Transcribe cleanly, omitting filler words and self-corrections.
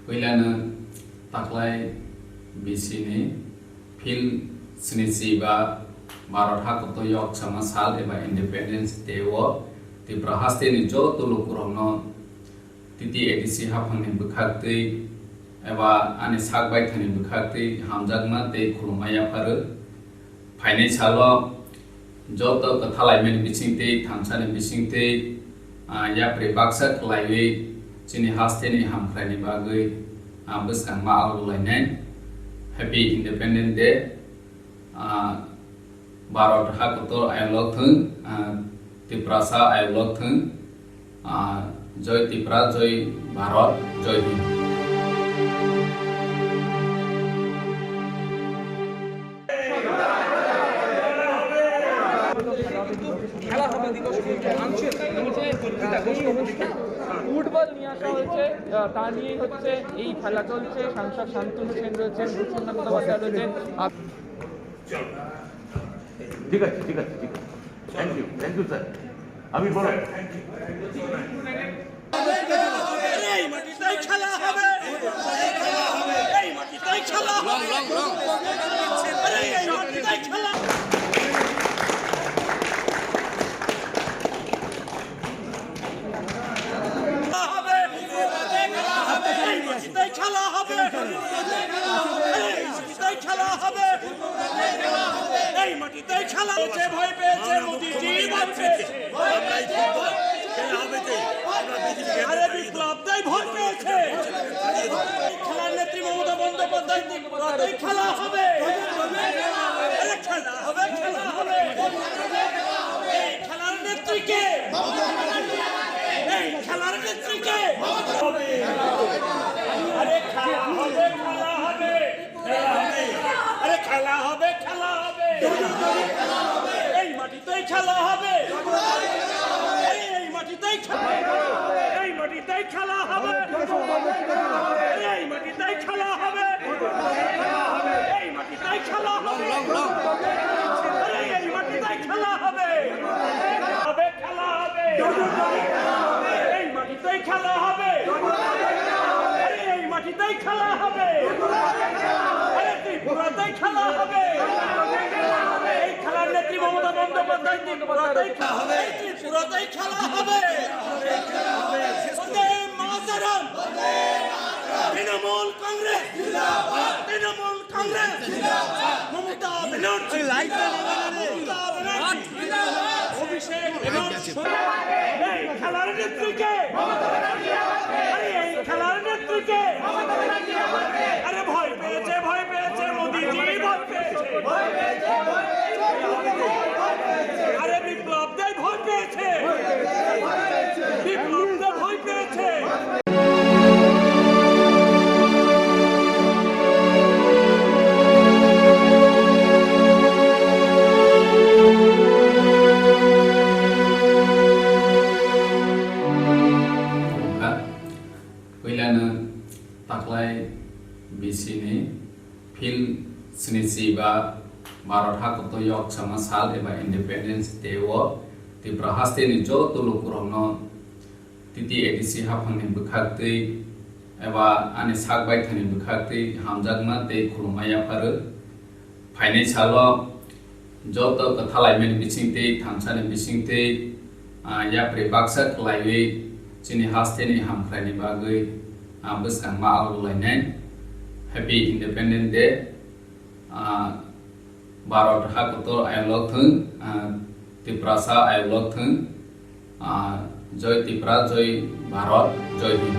Kuilana taklai bisini fil snisi ba Maratha kotoyok sama sal eba Independence Day wo ti prahaste ni jo tulu kurangno titi edisi hafang ni bukhakti eba ani sakbai thani bukhakti hamjagma te khulumaya paru phainai salo jo to kathalai men bisingte thamsani bisingte ya prebaksa klaiwe chini haste ni hamkhrani bagai buskang ma alulainai Happy Independence Day Barat Hakoto Ayolok Thung Tiprasa Ayolok Thung Joy Tipra Joy Barat Joy Hind football নিয়ে আসা হয়েছে তা নিয়ে হচ্ছে এই খেলা চলছে সাংসদ শান্তনু সেন রয়েছেন রূপসন্না মুখোপাধ্যায় রয়েছেন ঠিক আছে থ্যাংক ইউ স্যার আমি বড় এই মাটিতেই খেলা হবে এই মাটিতেই খেলা হবে এই মাটিতেই খেলা খেলা হবে খেলা হবে এই মাটিতেই খেলা হচ্ছে ভয় পেয়েছে মোদিজি ভয় পেয়েছে আরে বিপ্লবটাই ভয় পেয়েছে খেলার নেত্রী মমতা বন্দ্যোপাধ্যায় খেলা হবে খেলা হবে এই খেলার নেত্রীকে এই খেলার নেত্রীকে আরে খেলা হবে আরে খেলা হবে এই মাটিতেই খেলা হবে এই মাটিতেই খেলা এই মাটিতেই খেলা হবে এই মাটিতেই খেলা হবে এই মাটিতেই খেলা হবে এই মাটিতেই খেলা হবে খেলা হবে এই মাটিতেই খেলা হবে এই মাটিতেই খেলা হবে ত্রিপুরাতেই খেলা হবে এই খেলার নেত্রী মমতা বন্দ্যোপাধ্যায় ত্রিপুরাতেই খেলা হবে বন্দে মাতরম তৃণমূল কংগ্রেস মমতা ব্যানার্জি অভিষেক এই খেলার নেত্রীকে খেলার নেত্রীকে আরে ভয় পেয়েছে মোদিজি ভয় পেয়েছে আরে বিপ্লবদের ভয় পেয়েছে ভয় পেয়েছে Kuilana taklai bisini fil snisi ba Maratha kotoyok sama sal eba Independence Day wo ti prahaste ni jo tulu kurangno titi edisi hafang ni bukhakti eba ani sakbai thani bukhakti hamjagma te khulumaya paru phainai salo jo to kathalai men bisingte thamsani bisingte ya prebaksa klaiwe chini haste ni hamkhrani bagai buskang ma alulainai Happy Independence Day Barat Hakoto Ayolok Thung Tiprasa Ayolok Thung Joy Tipra Joy Barat Joy Hind